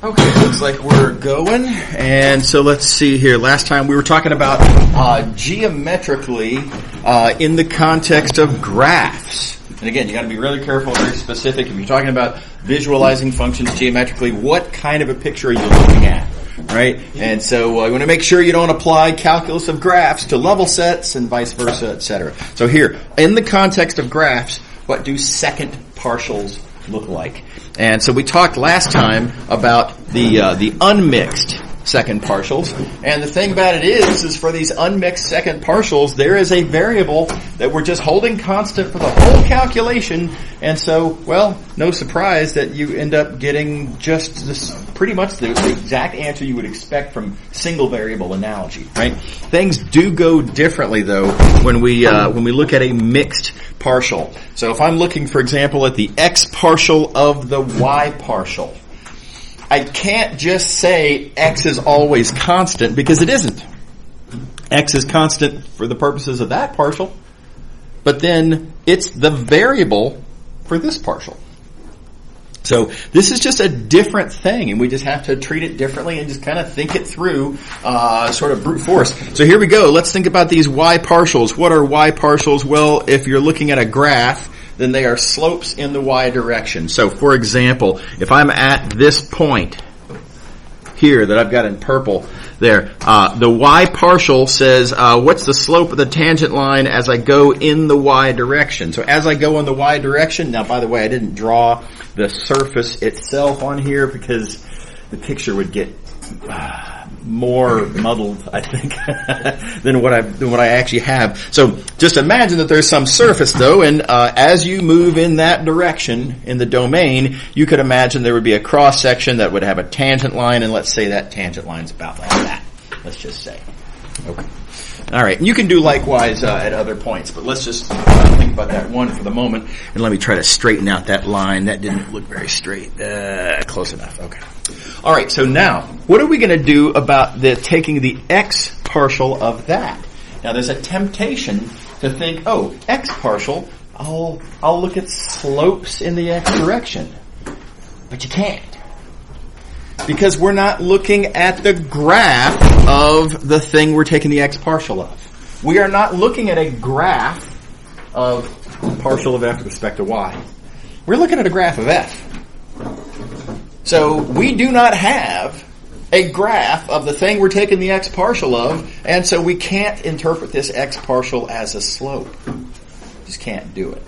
Okay, looks like we're going. And so let's see here. Last time we were talking about geometrically in the context of graphs. And again, you got to be really careful, very specific. If you're talking about visualizing functions geometrically, what kind of a picture are you looking at? Right? And so you want to make sure you don't apply calculus of graphs to level sets and vice versa, etc. So here, in the context of graphs, what do second partials look like? And so we talked last time about the unmixed second partials. And the thing about it is for these unmixed second partials, there is a variable that we're just holding constant for the whole calculation. And so, well, no surprise that you end up getting just this, pretty much the exact answer you would expect from single variable analogy, right? Things do go differently though when we look at a mixed partial. So if I'm looking, for example, at the x partial of the y partial, I can't just say x is always constant because it isn't. X is constant for the purposes of that partial, but then it's the variable for this partial. So this is just a different thing, and we just have to treat it differently and just kind of think it through, sort of brute force. So here we go. Let's think about these y partials. What are y partials? Well, if you're looking at a graph, then they are slopes in the y direction. So, for example, if I'm at this point here that I've got in purple there, the y partial says, what's the slope of the tangent line as I go in the y direction? So as I go in the y direction, now by the way, I didn't draw the surface itself on here because the picture would get more muddled, I think, than what I actually have. So just imagine that there's some surface though, and as you move in that direction in the domain, you could imagine there would be a cross section that would have a tangent line, and let's say that tangent line's about like that. Let's just say. Okay. All right. You can do likewise at other points, but let's just think about that one for the moment, and let me try to straighten out that line. That didn't look very straight. Close enough. Okay. All right. So now, what are we going to do about taking the x partial of that? Now, there's a temptation to think, oh, x partial. I'll look at slopes in the x direction, but you can't. Because we're not looking at the graph of the thing we're taking the x partial of. We are not looking at a graph of partial of f with respect to y. We're looking at a graph of f. So we do not have a graph of the thing we're taking the x partial of, and so we can't interpret this x partial as a slope. Just can't do it.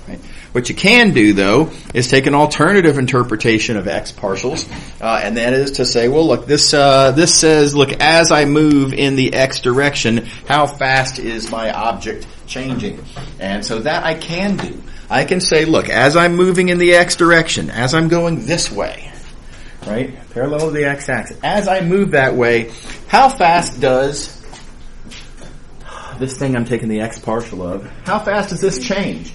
Right? What you can do, though, is take an alternative interpretation of x partials, and that is to say, well, look, this says, look, as I move in the x direction, how fast is my object changing? And so that I can do. I can say, look, as I'm moving in the x direction, as I'm going this way, right, parallel to the x-axis, as I move that way, how fast does this thing I'm taking the x partial of, how fast does this change?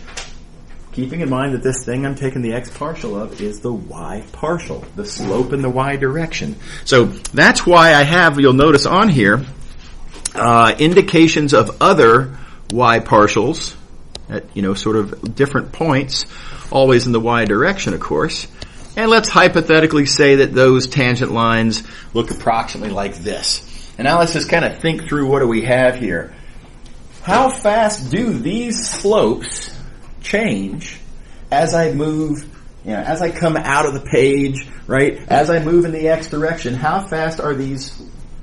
Keeping in mind that this thing I'm taking the x partial of is the y partial, the slope in the y direction. So that's why I have, you'll notice on here, indications of other y partials at, sort of different points, always in the y direction, of course. And let's hypothetically say that those tangent lines look approximately like this. And now let's just kind of think through what do we have here. How fast do these slopes change as I move, as I come out of the page, right? As I move in the x direction, how fast are these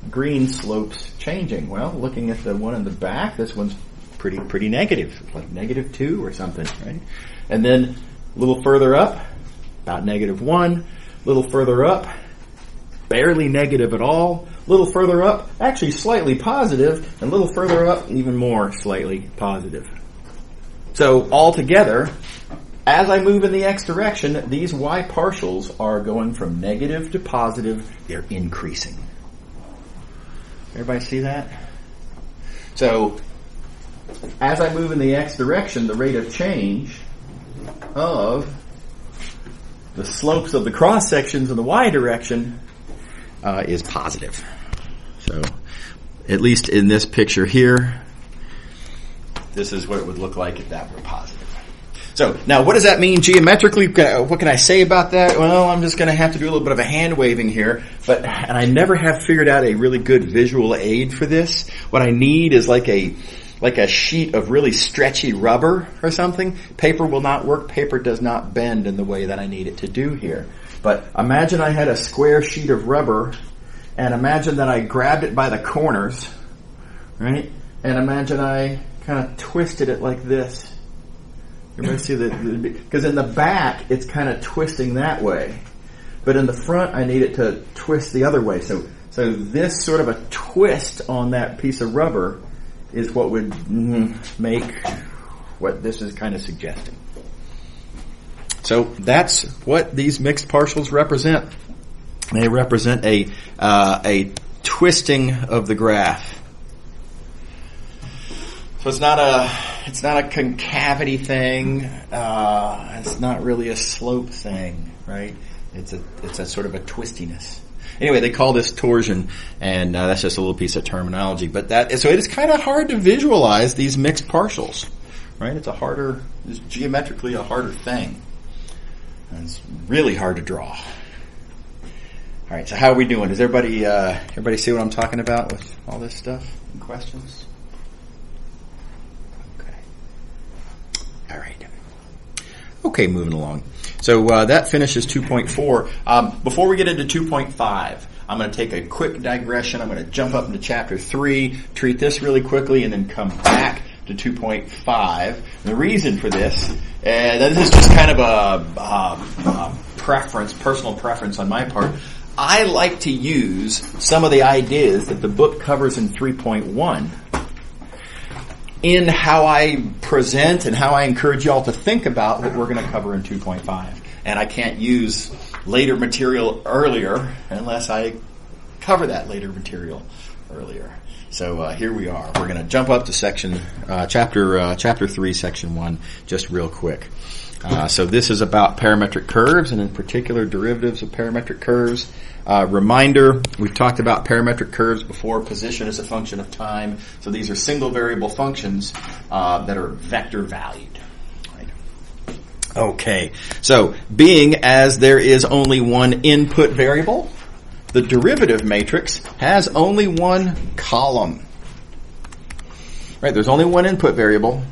green slopes changing? Well, looking at the one in the back, this one's pretty negative, like -2 or something, right? And then a little further up, about -1, a little further up, barely negative at all, a little further up, actually slightly positive, and a little further up, even more slightly positive. So altogether, as I move in the x direction, these y partials are going from negative to positive. They're increasing. Everybody see that? So, as I move in the x direction, the rate of change of the slopes of the cross sections in the y direction is positive. So, at least in this picture here, this is what it would look like if that were positive. So now what does that mean geometrically? What can I say about that? Well, I'm just going to have to do a little bit of a hand waving here, and I never have figured out a really good visual aid for this. What I need is like a sheet of really stretchy rubber or something. Paper will not work. Paper does not bend in the way that I need it to do here. But imagine I had a square sheet of rubber, and imagine that I grabbed it by the corners, right? And imagine I kind of twisted it like this. You might see because in the back it's kind of twisting that way, but in the front I need it to twist the other way. So this sort of a twist on that piece of rubber is what would make what this is kind of suggesting. So that's what these mixed partials represent. They represent a twisting of the graph. So it's not a concavity thing. It's not really a slope thing, right? It's a sort of a twistiness. Anyway, they call this torsion, and that's just a little piece of terminology. But so it is kind of hard to visualize these mixed partials, right? It's geometrically a harder thing, and it's really hard to draw. All right, so how are we doing? Does everybody see what I'm talking about with all this stuff? Any questions? All right. Okay, moving along. So that finishes 2.4. Before we get into 2.5, I'm going to take a quick digression. I'm going to jump up into Chapter 3, treat this really quickly, and then come back to 2.5. The reason for this is just kind of a personal preference on my part. I like to use some of the ideas that the book covers in 3.1 in how I present and how I encourage y'all to think about what we're going to cover in 2.5. And I can't use later material earlier unless I cover that later material earlier. So here we are. We're going to jump up to section chapter 3, section 1, just real quick. So this is about parametric curves, and in particular derivatives of parametric curves. Reminder, we've talked about parametric curves before. Position is a function of time. So these are single variable functions that are vector valued. Right? Okay, so being as there is only one input variable, the derivative matrix has only one column. Right, there's only one input variable.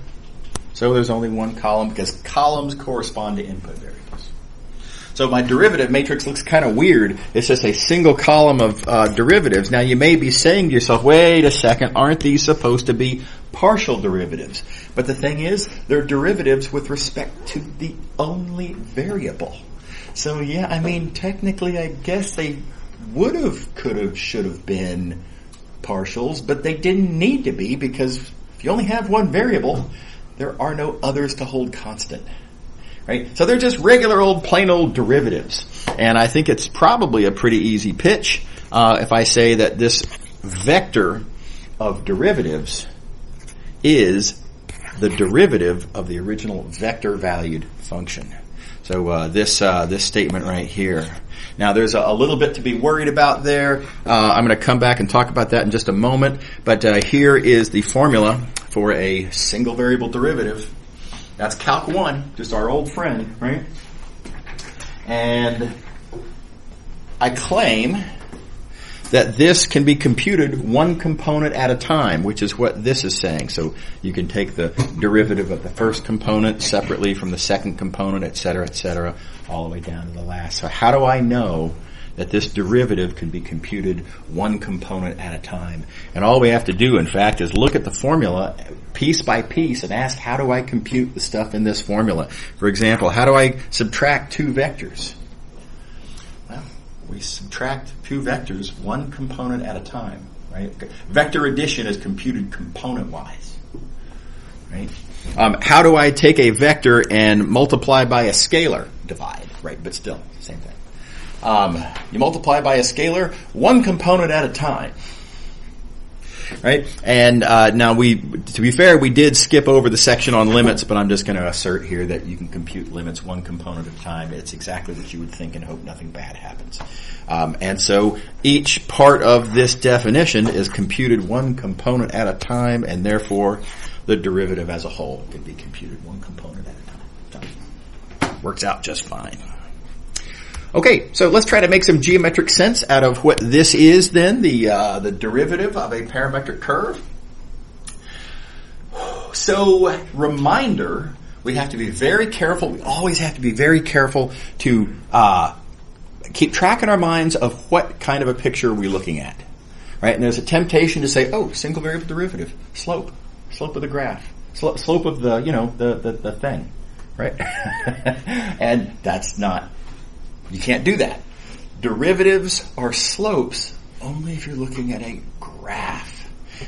So there's only one column because columns correspond to input variables. So my derivative matrix looks kind of weird. It's just a single column of derivatives. Now you may be saying to yourself, wait a second, aren't these supposed to be partial derivatives? But the thing is, they're derivatives with respect to the only variable. So yeah, I mean, technically I guess they would have, could have, should have been partials, but they didn't need to be because if you only have one variable, there are no others to hold constant. Right? So they're just regular old, plain old derivatives. And I think it's probably a pretty easy pitch if I say that this vector of derivatives is the derivative of the original vector valued function. So this statement right here. Now there's a little bit to be worried about there. I'm going to come back and talk about that in just a moment. But here is the formula for a single variable derivative. That's Calc 1, just our old friend, right? And I claim that this can be computed one component at a time, which is what this is saying. So you can take the derivative of the first component separately from the second component, et cetera, all the way down to the last. So how do I know that this derivative can be computed one component at a time? And all we have to do, in fact, is look at the formula piece by piece and ask, how do I compute the stuff in this formula? For example, how do I subtract two vectors? Well, we subtract two vectors one component at a time, right? Vector addition is computed component-wise, right? How do I take a vector and multiply by a scalar? Divide, right? But still, same thing. You multiply by a scalar one component at a time. Right? And now to be fair, we did skip over the section on limits, but I'm just going to assert here that you can compute limits one component at a time. It's exactly what you would think and hope nothing bad happens. And so each part of this definition is computed one component at a time, and therefore the derivative as a whole can be computed one component at a time. So Works out just fine. Okay, so let's try to make some geometric sense out of what this is then, the derivative of a parametric curve. So, reminder, we have to be very careful, we always have to be very careful to keep track in our minds of what kind of a picture we're looking at. Right? And there's a temptation to say, oh, single variable derivative, slope of the graph, slope of the, the thing. Right? And that's not, you can't do that. Derivatives are slopes only if you're looking at a graph.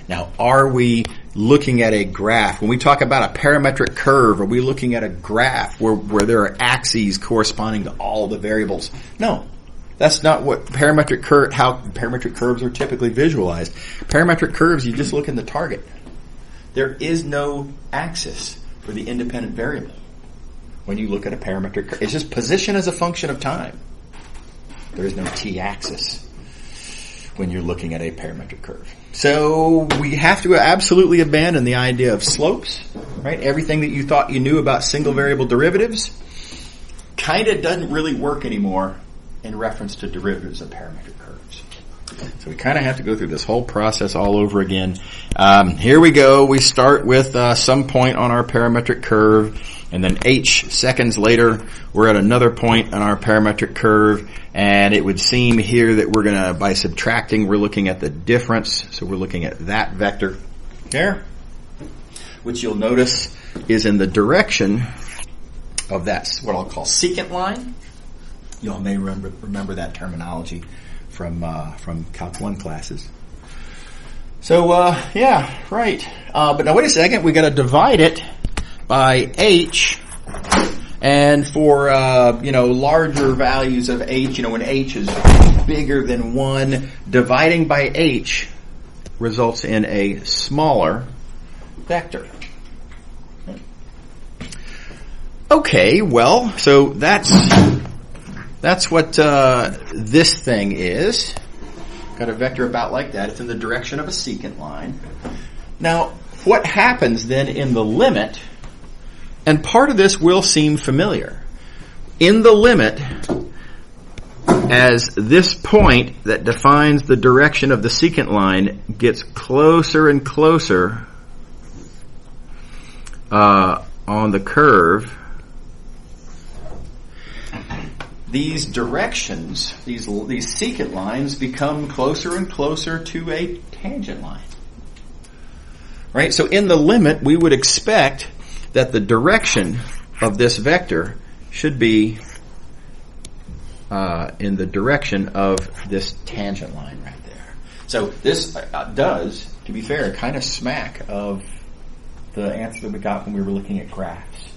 Now, are we looking at a graph? When we talk about a parametric curve, are we looking at a graph where there are axes corresponding to all the variables? No. That's not what how parametric curves are typically visualized. Parametric curves, you just look in the target. There is no axis for the independent variable when you look at a parametric curve. It's just position as a function of time. There is no t-axis when you're looking at a parametric curve. So we have to absolutely abandon the idea of slopes, right? Everything that you thought you knew about single variable derivatives kind of doesn't really work anymore in reference to derivatives of parametric curves. So we kind of have to go through this whole process all over again. Here we go. We start with some point on our parametric curve, and then h seconds later, we're at another point on our parametric curve, and it would seem here that we're going to, by subtracting, we're looking at the difference. So we're looking at that vector there, which you'll notice is in the direction of that, what I'll call secant line. You all may remember that terminology from Calc 1 classes. So, yeah, right. But now wait a second, we got to divide it by h, and for, larger values of h, when h is bigger than 1, dividing by h results in a smaller vector. Okay, well, so that's what this thing is. Got a vector about like that. It's in the direction of a secant line. Now, what happens then in the limit, and part of this will seem familiar. In the limit, as this point that defines the direction of the secant line gets closer and closer on the curve, these directions, these secant lines become closer and closer to a tangent line. Right? So in the limit, we would expect that the direction of this vector should be in the direction of this tangent line right there. So this does, to be fair, kind of smack of the answer that we got when we were looking at graphs.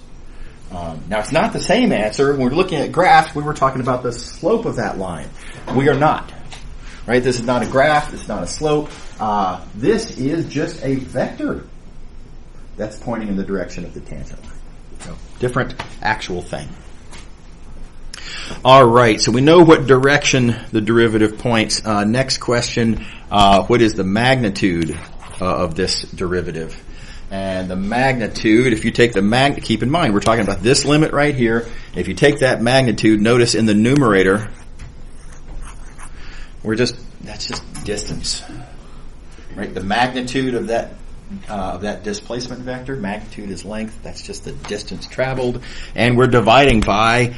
Now, it's not the same answer. When we're looking at graphs, we were talking about the slope of that line. We are not. Right? This is not a graph. This is not a slope. This is just a vector that's pointing in the direction of the tangent line. So, different actual thing. All right. So we know what direction the derivative points. Next question, what is the magnitude of this derivative? And the magnitude, if you take the keep in mind, we're talking about this limit right here. If you take that magnitude, notice in the numerator, that's just distance. Right? The magnitude of that displacement vector, magnitude is length, that's just the distance traveled. And we're dividing by,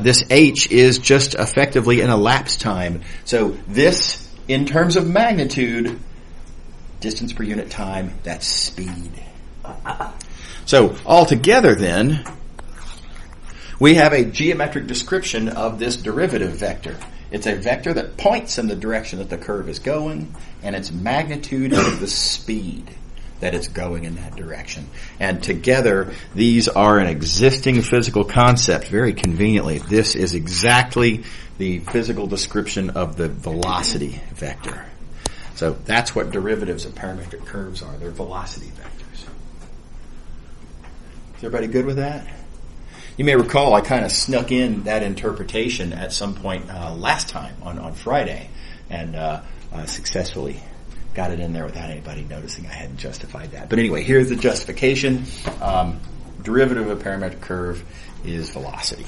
this h is just effectively an elapsed time. So this, in terms of magnitude, distance per unit time, that's speed. So altogether then, we have a geometric description of this derivative vector. It's a vector that points in the direction that the curve is going, and its magnitude is the speed that it's going in that direction. And together, these are an existing physical concept, very conveniently. This is exactly the physical description of the velocity vector. So that's what derivatives of parametric curves are. They're velocity vectors. Is everybody good with that? You may recall I kind of snuck in that interpretation at some point last time on Friday, and successfully got it in there without anybody noticing I hadn't justified that. But anyway, here's the justification. Derivative of a parametric curve is velocity.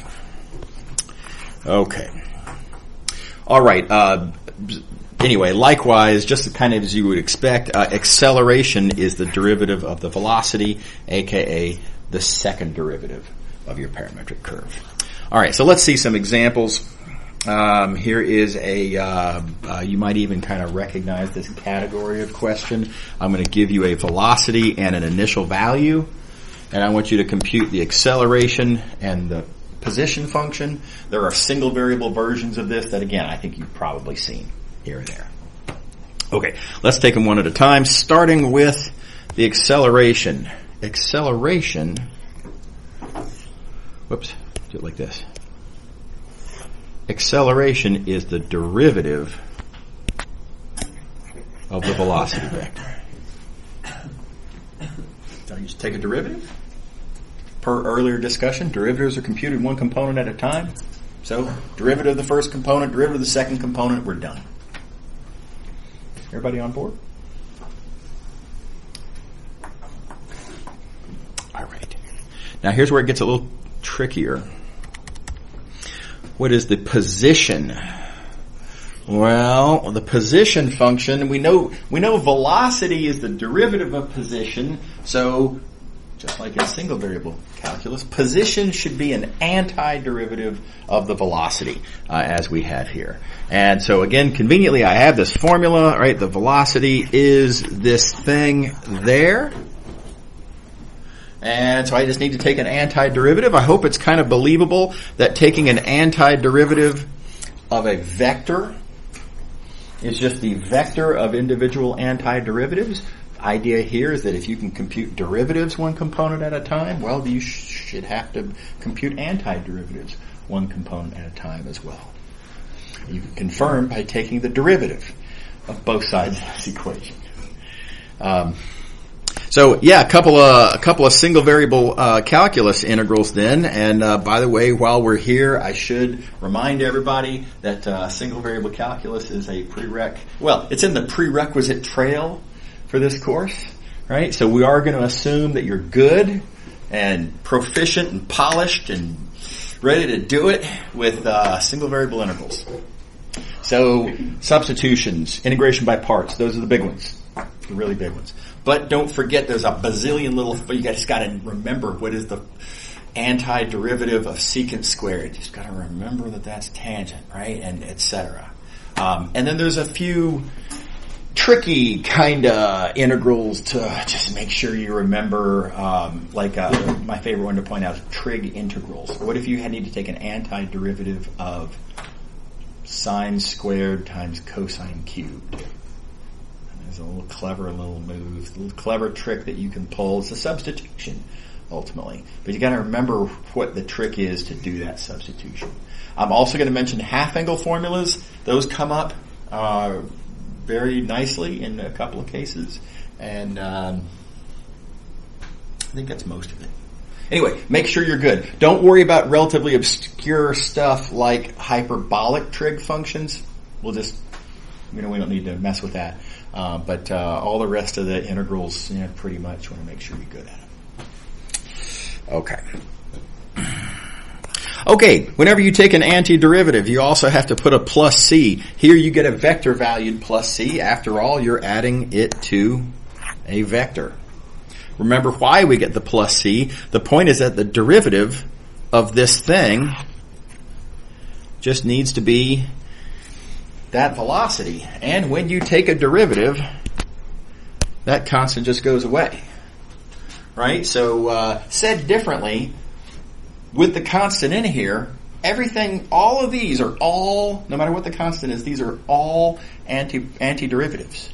Okay. All right. Anyway, likewise, just kind of as you would expect, acceleration is the derivative of the velocity, aka the second derivative of your parametric curve. All right, so let's see some examples. Here is you might even kind of recognize this category of question. I'm going to give you a velocity and an initial value, and I want you to compute the acceleration and the position function. There are single variable versions of this that, again, I think you've probably seen here and there. Okay, let's take them one at a time, starting with the acceleration. Acceleration, whoops, do it like this. Acceleration is the derivative of the velocity vector. So you just take a derivative. Per earlier discussion, derivatives are computed one component at a time. So derivative of the first component, derivative of the second component, we're done. Everybody on board? All right. Now here's where it gets a little trickier. What is the position? Well, the position function, we know velocity is the derivative of position, so just like in single variable calculus, position should be an antiderivative of the velocity, as we have here. And so again, conveniently, I have this formula, right? The velocity is this thing there. And so I just need to take an antiderivative. I hope it's kind of believable that taking an antiderivative of a vector is just the vector of individual antiderivatives. Idea here is that if you can compute derivatives one component at a time, well, you should have to compute antiderivatives one component at a time as well. You can confirm by taking the derivative of both sides of this equation. So yeah, a couple of single variable calculus integrals then. And by the way, while we're here, I should remind everybody that single variable calculus is a prereq. Well, it's in the prerequisite trail for this course, right? So we are going to assume that you're good and proficient and polished and ready to do it with single variable integrals. So substitutions, integration by parts, those are the big ones, the really big ones. But don't forget there's a bazillion little, you guys got to remember what is the antiderivative of secant squared. You just got to remember that that's tangent, right? And et cetera. And then there's a few tricky kind of integrals to just make sure you remember, my favorite one to point out is trig integrals. What if you need to take an antiderivative of sine squared times cosine cubed? There's a little clever move, a little clever trick that you can pull. It's a substitution, ultimately. But you got to remember what the trick is to do that substitution. I'm also going to mention half-angle formulas. Those come up very nicely in a couple of cases. And I think that's most of it. Anyway, make sure you're good. Don't worry about relatively obscure stuff like hyperbolic trig functions. We don't need to mess with that. But all the rest of the integrals, pretty much want to make sure you're good at them. Okay, whenever you take an antiderivative, you also have to put a plus c. Here you get a vector valued plus c. After all, you're adding it to a vector. Remember why we get the plus c. The point is that the derivative of this thing just needs to be that velocity. And when you take a derivative, that constant just goes away. Right? So, said differently, with the constant in here, all of these are all, no matter what the constant is, these are all antiderivatives.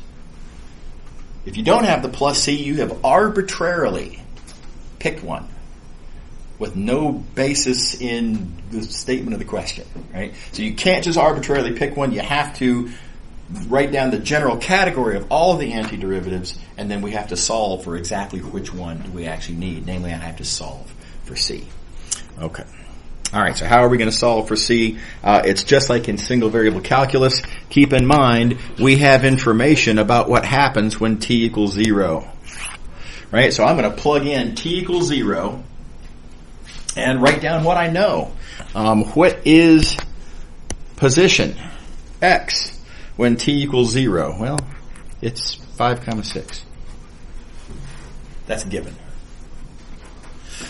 If you don't have the plus c, you have arbitrarily picked one with no basis in the statement of the question, right? So you can't just arbitrarily pick one. You have to write down the general category of all of the antiderivatives, and then we have to solve for exactly which one do we actually need. Namely, I have to solve for c. Okay. All right, so how are we going to solve for c? It's just like in single variable calculus. Keep in mind, we have information about what happens when t equals 0. Right? So I'm going to plug in t equals 0. and write down what I know. What is position x when t equals 0? Well, it's 5, 6. That's a given.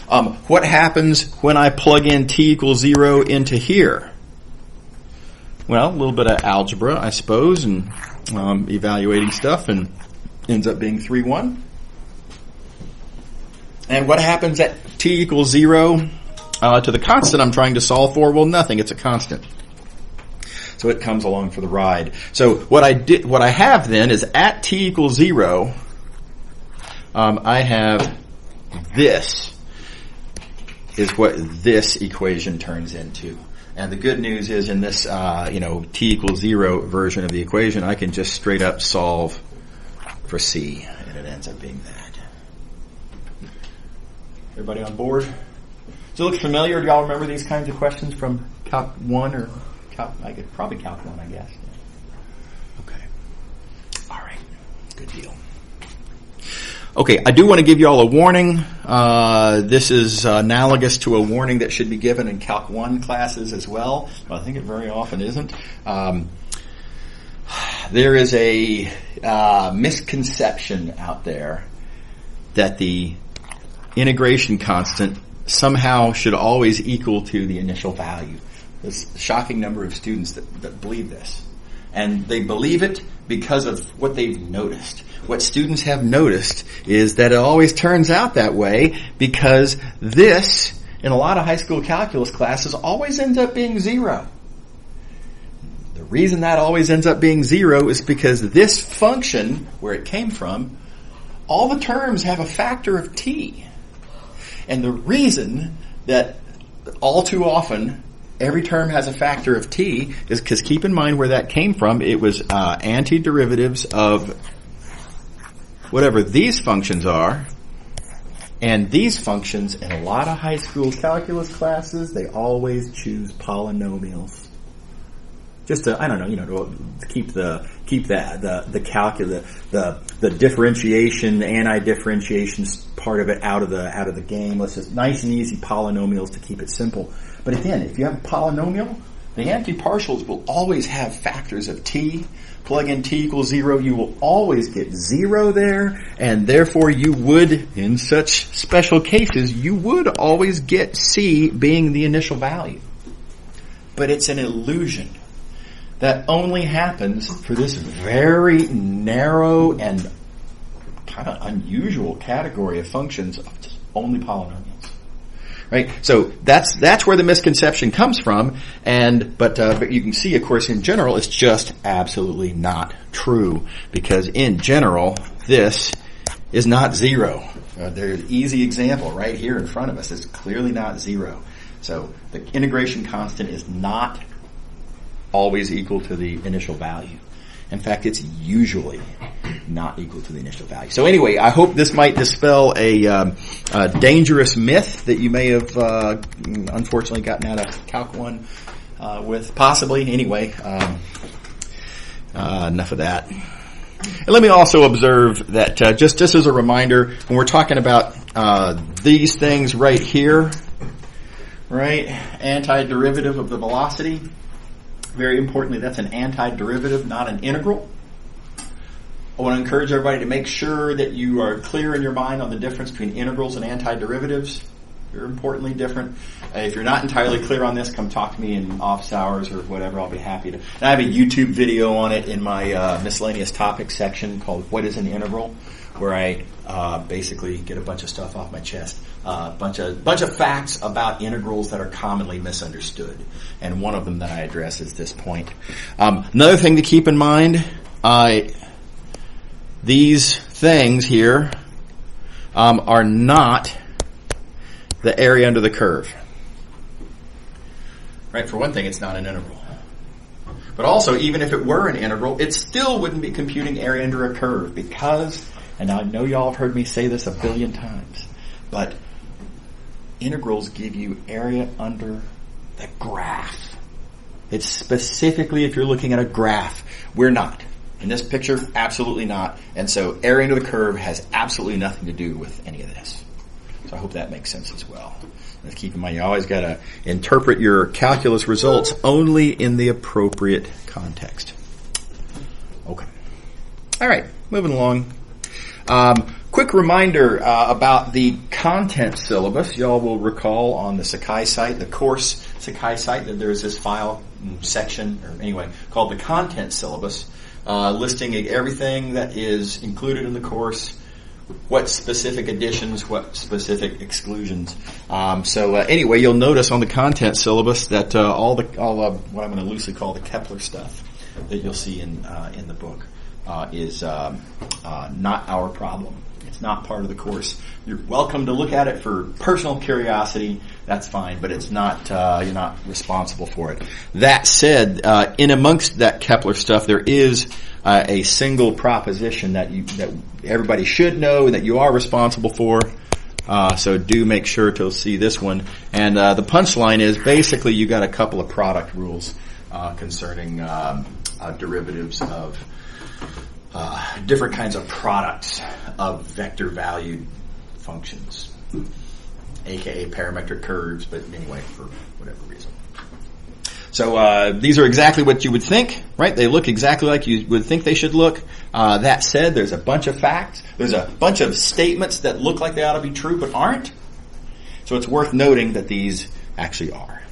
What happens when I plug in t equals 0 into here? Well, a little bit of algebra, I suppose, and evaluating stuff, and ends up being 3, 1. And what happens at t equals 0 to the constant I'm trying to solve for? Well, nothing. It's a constant. So it comes along for the ride. So what I have then is at t equals 0, I have this is what this equation turns into. And the good news is in this, t equals 0 version of the equation, I can just straight up solve for c, and it ends up being that. Everybody on board? Does it look familiar? Do y'all remember these kinds of questions from Calc 1 or probably Calc 1, I guess. Okay. All right. Good deal. Okay, I do want to give you all a warning. This is analogous to a warning that should be given in Calc 1 classes as well, but I think it very often isn't. There is a misconception out there that the integration constant somehow should always equal to the initial value. There's a shocking number of students that believe this. And they believe it because of what they've noticed. What students have noticed is that it always turns out that way because this, in a lot of high school calculus classes, always ends up being 0. The reason that always ends up being 0 is because this function, where it came from, all the terms have a factor of t. And the reason that all too often every term has a factor of t is because, keep in mind where that came from, it was antiderivatives of whatever these functions are, and these functions in a lot of high school calculus classes, they always choose polynomials. Just to, to keep the differentiation, anti-differentiation part of it out of the game. Let's just nice and easy polynomials to keep it simple. But again, if you have a polynomial, the antipartials will always have factors of t. Plug in t equals 0, you will always get 0 there, and therefore you would, in such special cases, you would always get c being the initial value. But it's an illusion. That only happens for this very narrow and kind of unusual category of functions of just only polynomials. Right? So that's where the misconception comes from, but you can see, of course, in general, it's just absolutely not true, because in general, this is not 0. There's an easy example right here in front of us. It's clearly not 0. So the integration constant is not always equal to the initial value. In fact, it's usually not equal to the initial value. So anyway, I hope this might dispel a dangerous myth that you may have unfortunately gotten out of Calc 1 with, possibly. Anyway, enough of that. And let me also observe that just as a reminder, when we're talking about these things right here, right, antiderivative of the velocity, very importantly, that's an antiderivative, not an integral. I want to encourage everybody to make sure that you are clear in your mind on the difference between integrals and antiderivatives. They're importantly different. If you're not entirely clear on this, come talk to me in office hours or whatever. I'll be happy to. And I have a YouTube video on it in my miscellaneous topics section called "What is an Integral?" where I basically get a bunch of stuff off my chest, bunch of facts about integrals that are commonly misunderstood, and one of them that I address is this point. Another thing to keep in mind: these things here are not the area under the curve. Right? For one thing, it's not an integral. But also, even if it were an integral, it still wouldn't be computing area under a curve because, and I know y'all have heard me say this a billion times, but integrals give you area under the graph. It's specifically if you're looking at a graph. We're not. In this picture, absolutely not. And so area under the curve has absolutely nothing to do with any of this. So I hope that makes sense as well. Let's keep in mind, you always got to interpret your calculus results only in the appropriate context. Okay. All right, moving along. Quick reminder about the content syllabus. Y'all will recall on the Sakai site, the course Sakai site, that there's this file section, or anyway, called the content syllabus, listing everything that is included in the course, what specific additions, what specific exclusions. Anyway, you'll notice on the content syllabus that all of what I'm going to loosely call the Kepler stuff that you'll see in the book is not our problem. It's not part of the course. You're welcome to look at it for personal curiosity. That's fine, but it's not. You're not responsible for it. That said, in amongst that Kepler stuff, there is a single proposition that everybody should know and that you are responsible for. So do make sure to see this one. And the punchline is basically you got a couple of product rules concerning derivatives of different kinds of products of vector valued functions, aka parametric curves, but anyway, for whatever reason. So these are exactly what you would think, right? They look exactly like you would think they should look. That said, there's a bunch of facts. There's a bunch of statements that look like they ought to be true but aren't. So it's worth noting that these actually are.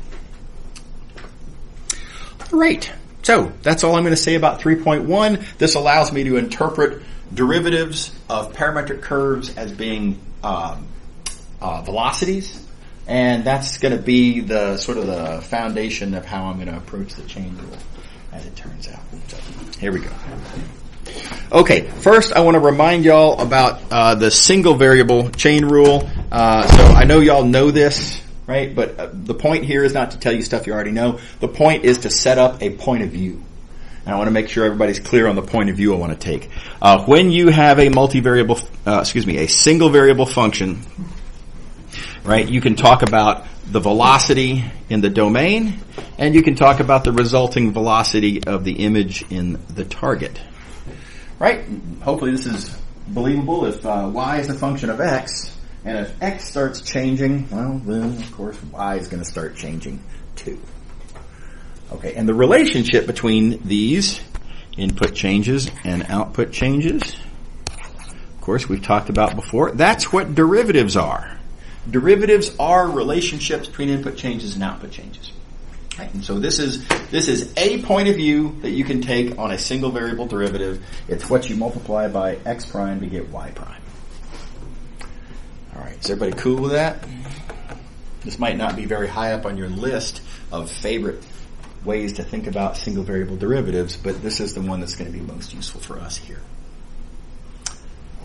All right. So that's all I'm going to say about 3.1. This allows me to interpret derivatives of parametric curves as being velocities, and that's going to be the sort of the foundation of how I'm going to approach the chain rule, as it turns out. So here we go. Okay, first I want to remind y'all about the single variable chain rule. So I know y'all know this, right? But the point here is not to tell you stuff you already know. The point is to set up a point of view. And I want to make sure everybody's clear on the point of view I want to take. When you have a a single variable function, right, you can talk about the velocity in the domain, and you can talk about the resulting velocity of the image in the target. Right? Hopefully this is believable. If y is a function of x, and if x starts changing, well, then, of course, y is going to start changing too. Okay, and the relationship between these input changes and output changes, of course, we've talked about before. That's what derivatives are. Derivatives are relationships between input changes and output changes. Right? And so this is a point of view that you can take on a single variable derivative. It's what you multiply by x prime to get y prime. All right, is everybody cool with that? This might not be very high up on your list of favorite ways to think about single variable derivatives, but this is the one that's going to be most useful for us here.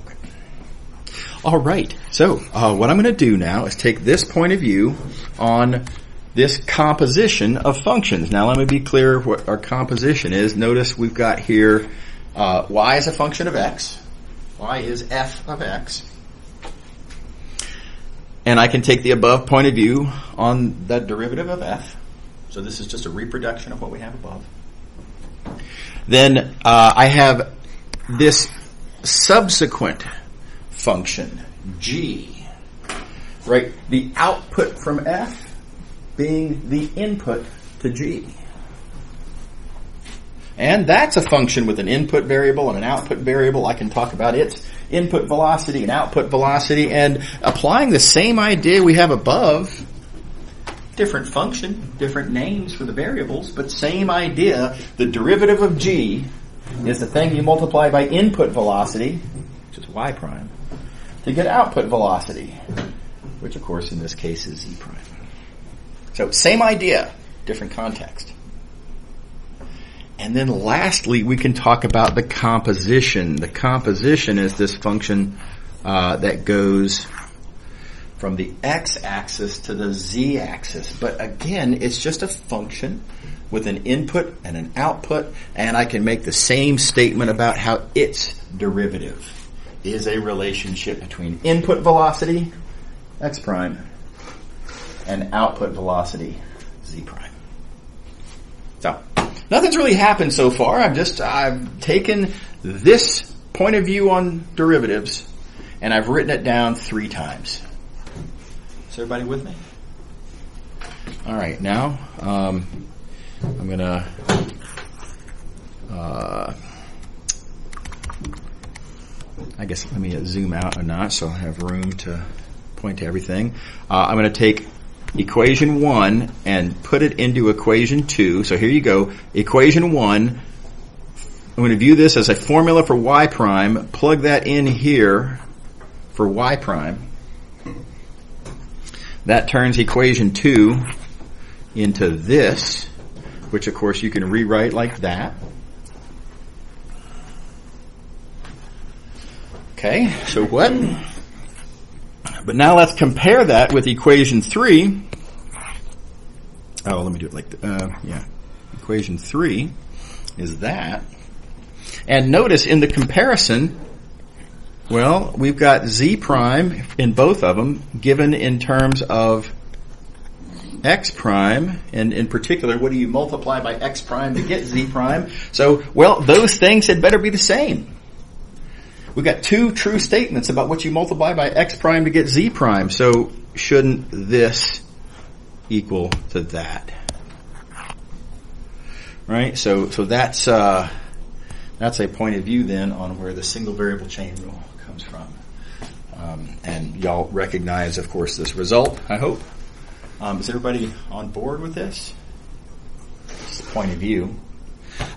Okay. All right, so what I'm going to do now is take this point of view on this composition of functions. Now let me be clear what our composition is. Notice we've got here y is a function of x. Y is f of x. And I can take the above point of view on the derivative of f. So this is just a reproduction of what we have above. Then I have this subsequent function, g, right? The output from f being the input to g. And that's a function with an input variable and an output variable. I can talk about its input velocity and output velocity, and applying the same idea we have above, different function, different names for the variables, but same idea. The derivative of g is the thing you multiply by input velocity, which is y prime, to get output velocity, which of course in this case is z prime. So same idea, different context. And then lastly, we can talk about the composition. The composition is this function that goes from the x-axis to the z-axis. But again, it's just a function with an input and an output, and I can make the same statement about how its derivative is a relationship between input velocity, x prime, and output velocity, z prime. So, nothing's really happened so far. I've taken this point of view on derivatives, and I've written it down 3 times. Is everybody with me? All right, now I'm going to I guess let me zoom out a notch so I have room to point to everything. I'm going to take equation 1 and put it into equation 2. So here you go. Equation 1, I'm going to view this as a formula for y prime, plug that in here for y prime. That turns equation 2 into this, which of course you can rewrite like that. Okay, so what? But now let's compare that with equation 3. Oh, let me do it like yeah. Equation 3 is that. And notice in the comparison, well, we've got z prime in both of them given in terms of x prime, and in particular, what do you multiply by x prime to get z prime? So, well, those things had better be the same. We've got two true statements about what you multiply by x prime to get z prime. So shouldn't this equal to that? Right? So that's a point of view then on where the single variable chain rule comes from. And y'all recognize, of course, this result, I hope. Is everybody on board with this? This is a point of view.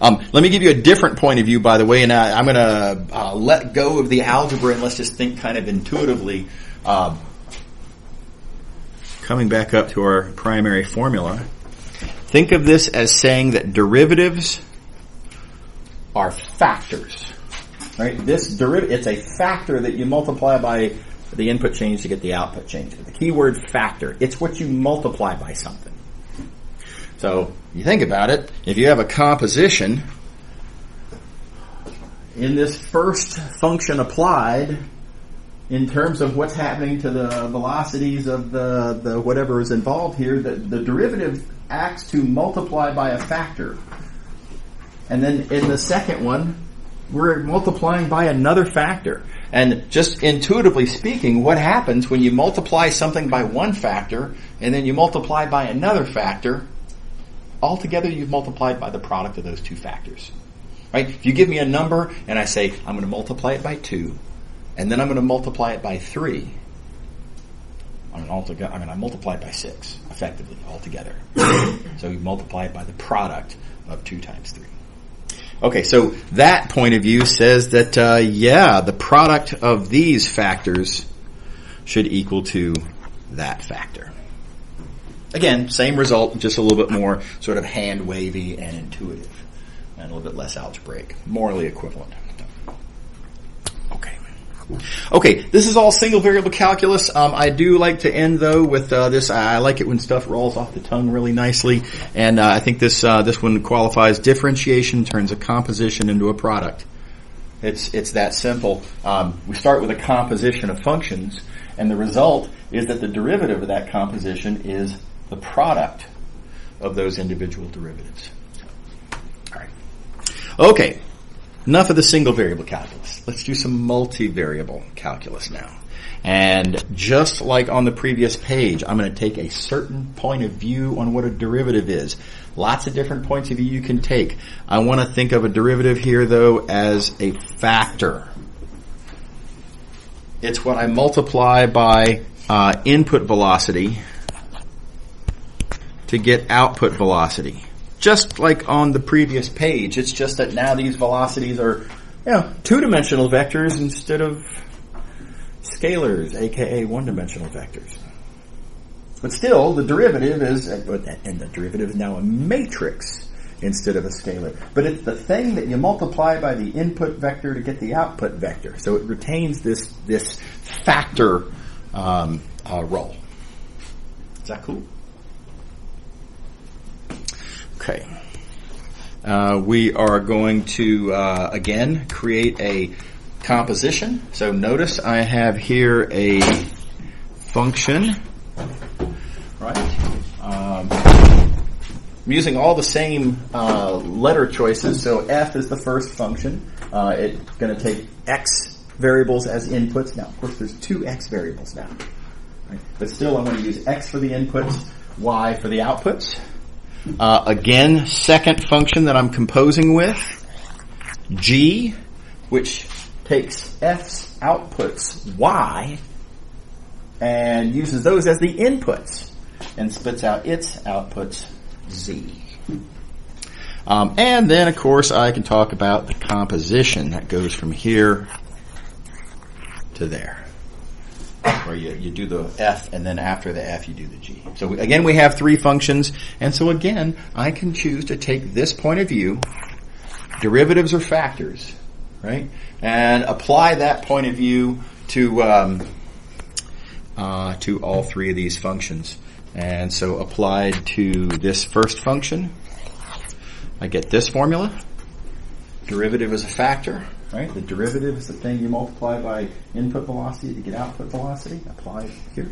Let me give you a different point of view, by the way, and I'm going to let go of the algebra and let's just think kind of intuitively. Coming back up to our primary formula, think of this as saying that derivatives are factors. Right? This derivative, it's a factor that you multiply by the input change to get the output change. The key word factor. It's what you multiply by something. So, you think about it, if you have a composition, in this first function applied, in terms of what's happening to the velocities of the whatever is involved here, the derivative acts to multiply by a factor. And then in the second one, we're multiplying by another factor. And just intuitively speaking, what happens when you multiply something by one factor, and then you multiply by another factor, altogether you've multiplied by the product of those two factors. Right? If you give me a number and I say, I'm going to multiply it by 2, and then I'm going to multiply it by 3, I'm going to multiply it by 6, effectively, altogether. So you multiply it by the product of 2 times 3. Okay, so that point of view says that, the product of these factors should equal to that factor. Again, same result, just a little bit more sort of hand-wavy and intuitive, and a little bit less algebraic, morally equivalent. Okay, this is all single variable calculus. I do like to end though with this. I like it when stuff rolls off the tongue really nicely, and I think this one qualifies differentiation, turns a composition into a product. It's that simple. We start with a composition of functions, and the result is that the derivative of that composition is the product of those individual derivatives. All right. Okay. Enough of the single variable calculus. Let's do some multivariable calculus now. And just like on the previous page, I'm going to take a certain point of view on what a derivative is. Lots of different points of view you can take. I want to think of a derivative here, though, as a factor. It's what I multiply by input velocity to get output velocity. Just like on the previous page, it's just that now these velocities are, two-dimensional vectors instead of scalars, aka one-dimensional vectors. But still, the derivative is, and the derivative is now a matrix instead of a scalar. But it's the thing that you multiply by the input vector to get the output vector. So it retains this factor role. Is that cool? Okay. We are going to, again, create a composition. So notice I have here a function, right? I'm using all the same letter choices. So f is the first function. It's going to take x variables as inputs. Now, of course, there's two x variables now. Right? But still, I'm going to use x for the inputs, y for the outputs. Again, second function that I'm composing with, g, which takes f's outputs y and uses those as the inputs and spits out its outputs z. And then, of course, I can talk about the composition that goes from here to there, where you do the f, and then after the f, you do the g. So, again, we have three functions, and so, again, I can choose to take this point of view, derivatives or factors, right, and apply that point of view to all three of these functions. And so, applied to this first function, I get this formula. Derivative is a factor, right? The derivative is the thing you multiply by input velocity to get output velocity. Applied here.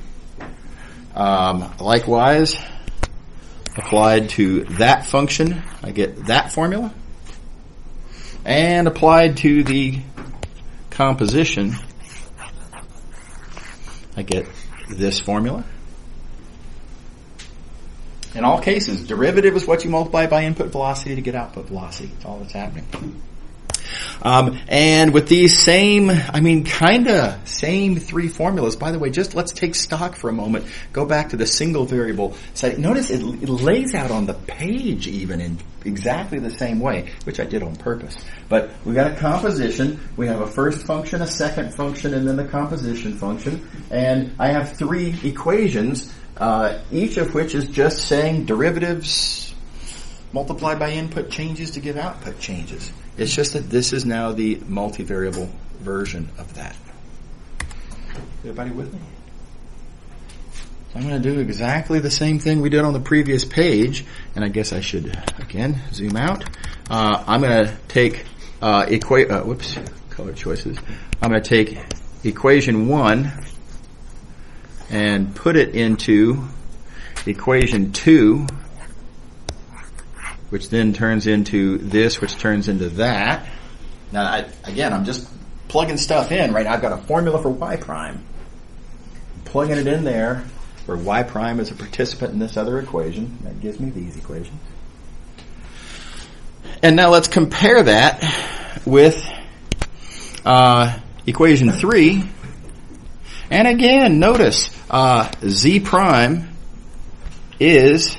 Likewise, applied to that function, I get that formula. And applied to the composition, I get this formula. In all cases, derivative is what you multiply by input velocity to get output velocity. That's all that's happening. And with these same three formulas, by the way, just let's take stock for a moment. Go back to the single variable setting. Notice it lays out on the page even in exactly the same way, which I did on purpose. But we got a composition. We have a first function, a second function, and then the composition function. And I have three equations, each of which is just saying derivatives multiplied by input changes to give output changes. It's just that this is now the multivariable version of that. Everybody with me? So I'm going to do exactly the same thing we did on the previous page, and I guess I should, again, zoom out. I'm going to take color choices. I'm going to take equation 1 and put it into equation 2, which then turns into this, which turns into that. Now, I'm just plugging stuff in, right? I've got a formula for y prime. Plugging it in there, where y prime is a participant in this other equation. That gives me these equations. And now let's compare that with equation 3. And again, notice z prime is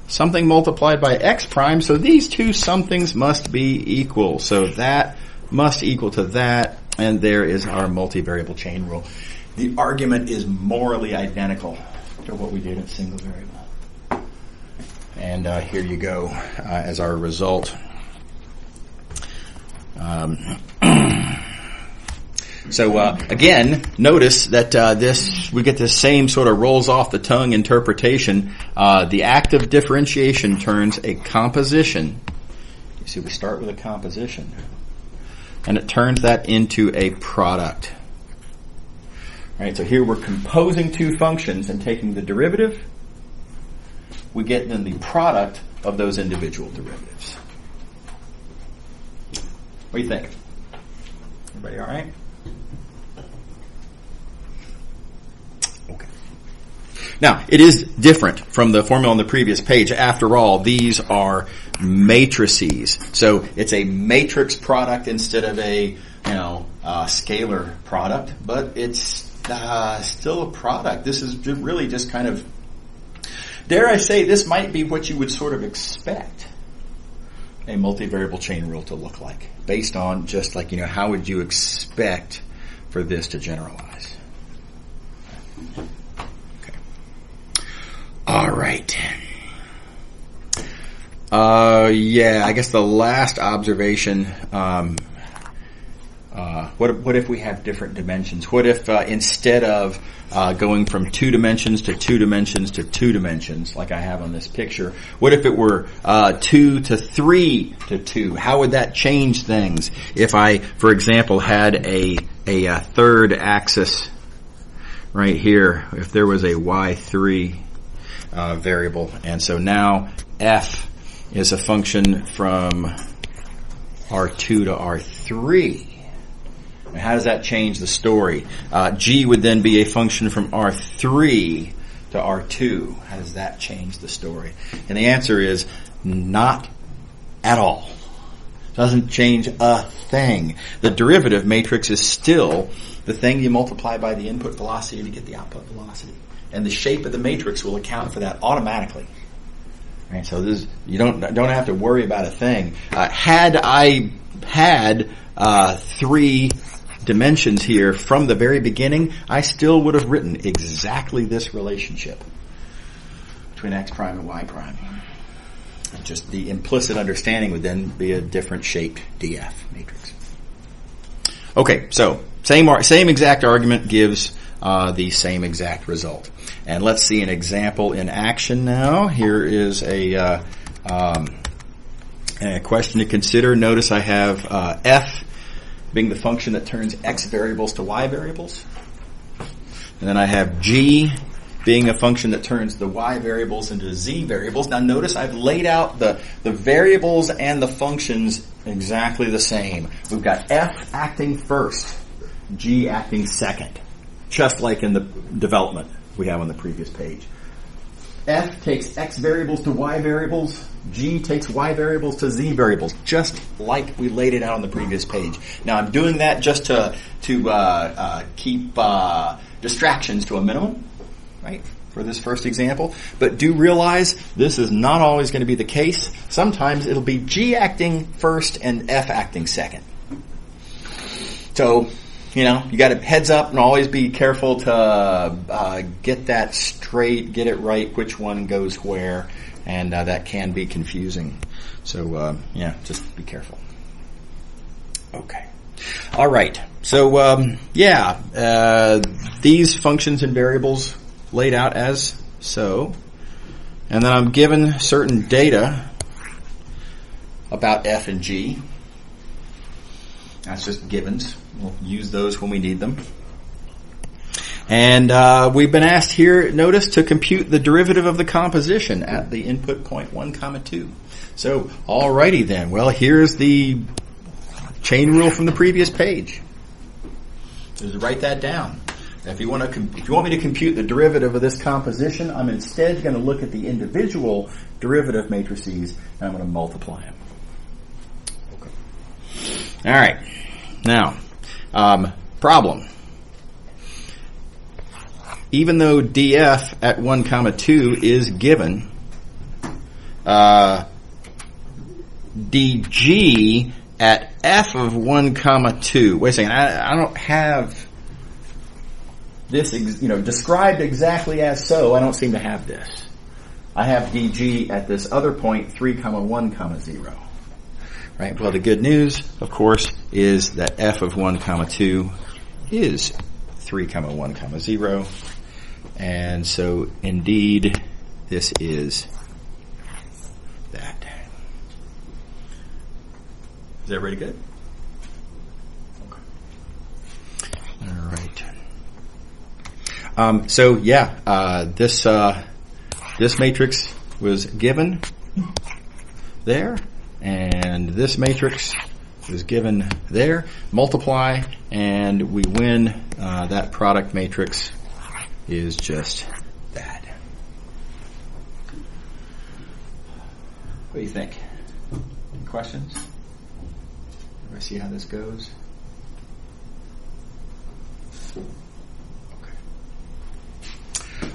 something multiplied by x prime, so these two somethings must be equal. So that must equal to that, and there is our multivariable chain rule. The argument is morally identical to what we did at single variable. And here you go as our result. So again, notice that we get this same sort of rolls off the tongue interpretation. The active differentiation turns a composition. You see, we start with a composition, and it turns that into a product. All right. So here we're composing two functions and taking the derivative. We get then the product of those individual derivatives. What do you think? Everybody all right? Okay. Now, it is different from the formula on the previous page. After all, these are matrices. So it's a matrix product instead of a scalar product, but it's still a product. This is really just kind of, dare I say, this might be what you would sort of expect a multivariable chain rule to look like, based on just like, how would you expect for this to generalize? Okay. All right. I guess the last observation, what if we have different dimensions? What if instead of going from 2 dimensions to 2 dimensions to 2 dimensions, like I have on this picture, what if it were 2 to 3 to 2? How would that change things? If I, for example, had a third axis right here, if there was a y3 variable, and so now f is a function from R2 to R3. And how does that change the story? G would then be a function from R3 to R2. How does that change the story? And the answer is not at all. Doesn't change a thing. The derivative matrix is still the thing you multiply by the input velocity to get the output velocity. And the shape of the matrix will account for that automatically. Right, so you don't have to worry about a thing. Had I had 3 dimensions here from the very beginning, I still would have written exactly this relationship between x prime and y prime. Just the implicit understanding would then be a different shaped DF matrix. Okay, so same exact argument gives the same exact result. And let's see an example in action now. Here is a question to consider. Notice I have f being the function that turns x variables to y variables. And then I have g being a function that turns the y variables into z variables. Now notice I've laid out the variables and the functions exactly the same. We've got f acting first, g acting second, just like in the development we have on the previous page. F takes x variables to y variables. G takes y variables to z variables, just like we laid it out on the previous page. Now I'm doing that just to keep distractions to a minimum, right, for this first example. But do realize this is not always going to be the case. Sometimes it'll be G acting first and F acting second. So, you got to heads up and always be careful to get that straight, get it right, which one goes where, and that can be confusing. So, just be careful. Okay. All right. So, these functions and variables laid out as so, and then I'm given certain data about F and G. That's just givens. We'll use those when we need them. And we've been asked here, notice, to compute the derivative of the composition at the input point 1, 2. So, alrighty then. Well, here's the chain rule from the previous page. Just write that down. If you want me to compute the derivative of this composition, I'm instead going to look at the individual derivative matrices and I'm going to multiply them. Okay. All right. Now, problem. Even though df at 1, 2 is given, dg at f of 1, 2. Wait a second. I don't have this, described exactly as so. I don't seem to have this. I have dg at this other point, 3, 1, 0. Right? Well, the good news, of course, is that f of 1, 2 is 3, 1, 0. And so, indeed, this is that. Is everybody good? Okay. All right. This matrix was given there, and this matrix was given there. Multiply, and we win. That product matrix is just that. What do you think? Any questions? Everybody see how this goes?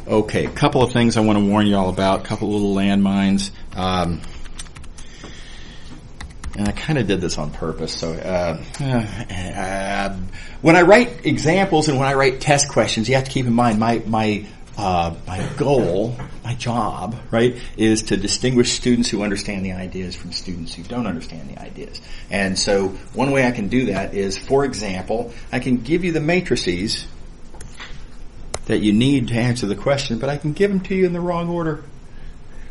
Okay, a couple of things I want to warn you all about, a couple of little landmines. And I kind of did this on purpose. So when I write examples and when I write test questions, you have to keep in mind my goal, my job, right, is to distinguish students who understand the ideas from students who don't understand the ideas. And so one way I can do that is, for example, I can give you the matrices that you need to answer the question, but I can give them to you in the wrong order.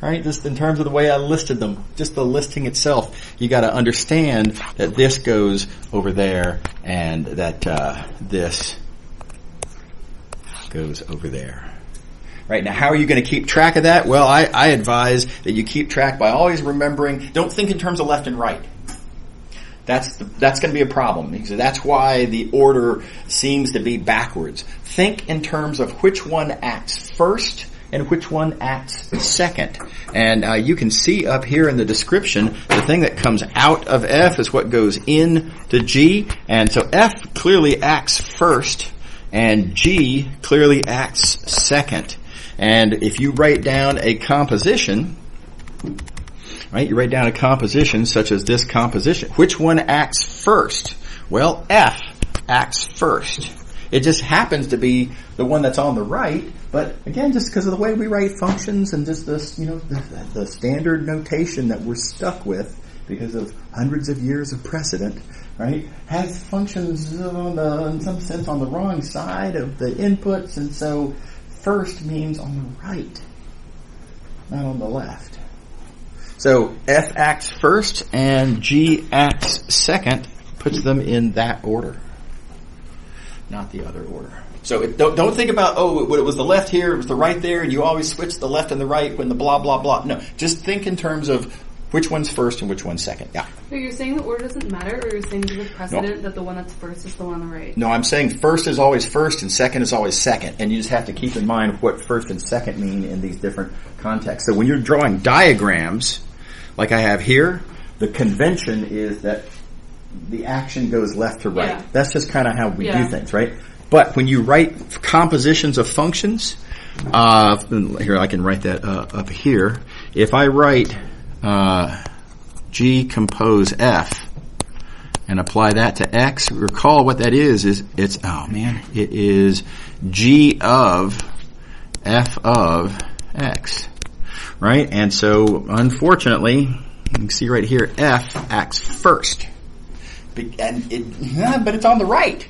Right? Just in terms of the way I listed them, just the listing itself, you got to understand that this goes over there and that this goes over there. Right? Now, how are you going to keep track of that? Well, I advise that you keep track by always remembering, don't think in terms of left and right. That's going to be a problem. Because that's why the order seems to be backwards. Think in terms of which one acts first and which one acts second. And you can see up here in the description, the thing that comes out of F is what goes into G. And so F clearly acts first, and G clearly acts second. And if you write down a composition, right, you write down a composition such as this composition. Which one acts first? Well, F acts first. It just happens to be the one that's on the right, but again, just because of the way we write functions and just this, the standard notation that we're stuck with because of hundreds of years of precedent, right, has functions in some sense on the wrong side of the inputs, and so first means on the right, not on the left. So F acts first and G acts second, puts them in that order, not the other order. So don't think about, it was the left here, it was the right there, and you always switch the left and the right when the blah, blah, blah. No, just think in terms of which one's first and which one's second. Yeah. So you're saying the order doesn't matter, or you're saying there's a precedent that the one that's first is the one on the right? No, I'm saying first is always first and second is always second. And you just have to keep in mind what first and second mean in these different contexts. So when you're drawing diagrams, like I have here, the convention is that the action goes left to right. Yeah. That's just kind of how we do things, right? But when you write compositions of functions, here I can write that up here. If I write G compose F and apply that to X, recall what that is it is G of F of X, right? And so unfortunately, you can see right here, F acts first, but it's on the right.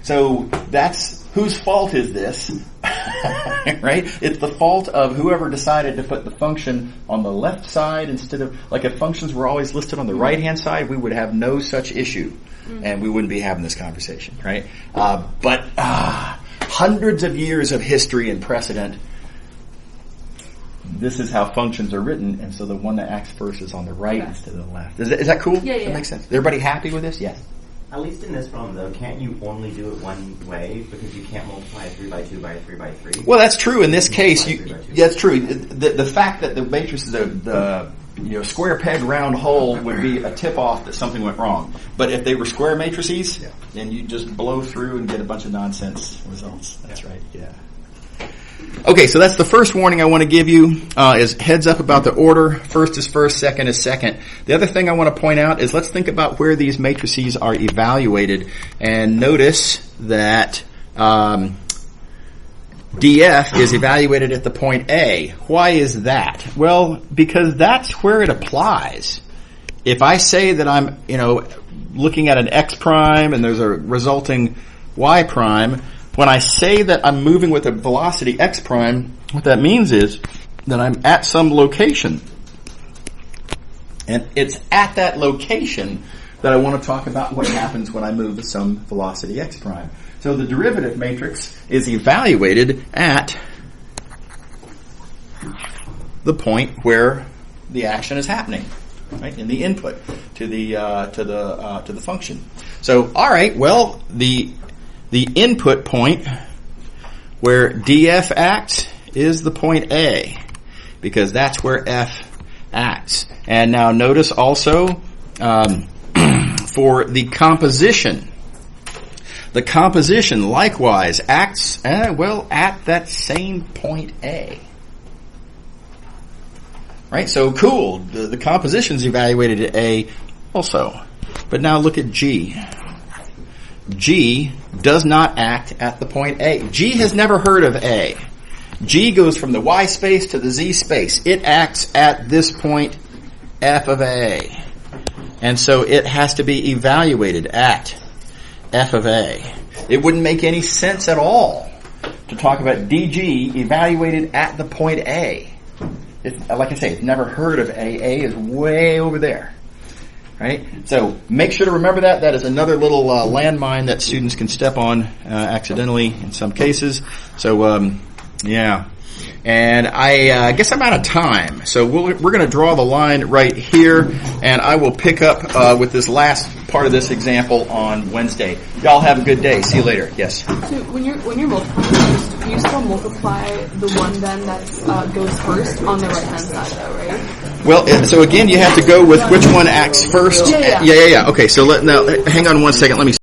So that's, whose fault is this? Right? It's the fault of whoever decided to put the function on the left side instead of, like if functions were always listed on the right-hand side, we would have no such issue. And we wouldn't be having this conversation, right? But hundreds of years of history and precedent, this is how functions are written, and so the one that acts first is on the right instead of the left. Is that cool? Yeah. That makes sense. Is everybody happy with this? Yes. At least in this problem, though, can't you only do it one way because you can't multiply a 3 by 2 by a 3 by 3? Well, that's true in this case. That's true. The fact that the matrix is the square peg round hole would be a tip off that something went wrong. But if they were square matrices, then you just blow through and get a bunch of nonsense results. That's right. Yeah. Okay, so that's the first warning I want to give you, is heads up about the order. First is first, second is second. The other thing I want to point out is let's think about where these matrices are evaluated. And notice that DF is evaluated at the point A. Why is that? Well, because that's where it applies. If I say that I'm, looking at an X prime and there's a resulting Y prime, when I say that I'm moving with a velocity x prime, what that means is that I'm at some location. And it's at that location that I want to talk about what happens when I move with some velocity x prime. So the derivative matrix is evaluated at the point where the action is happening, right, in the input to the function. So, all right, well, the input point where df acts is the point A, because that's where f acts. And now notice also for the composition likewise acts, at that same point A. Right? So cool. The composition's evaluated at A also. But now look at G. G does not act at the point A. G has never heard of A. G goes from the Y space to the Z space. It acts at this point F of A. And so it has to be evaluated at F of A. It wouldn't make any sense at all to talk about DG evaluated at the point A. Like I say, it's never heard of A. A is way over there. Right? So make sure to remember that. That is another little landmine that students can step on accidentally in some cases. So, And I guess I'm out of time. So we're going to draw the line right here, and I will pick up with this last part of this example on Wednesday. Y'all have a good day. See you later. Yes? So when you're multiplying, you still multiply the one then that goes first on the right-hand side, though, right? Well, so again, you have to go with which one acts first. Yeah. Yeah. Okay, so now hang on one second. Let me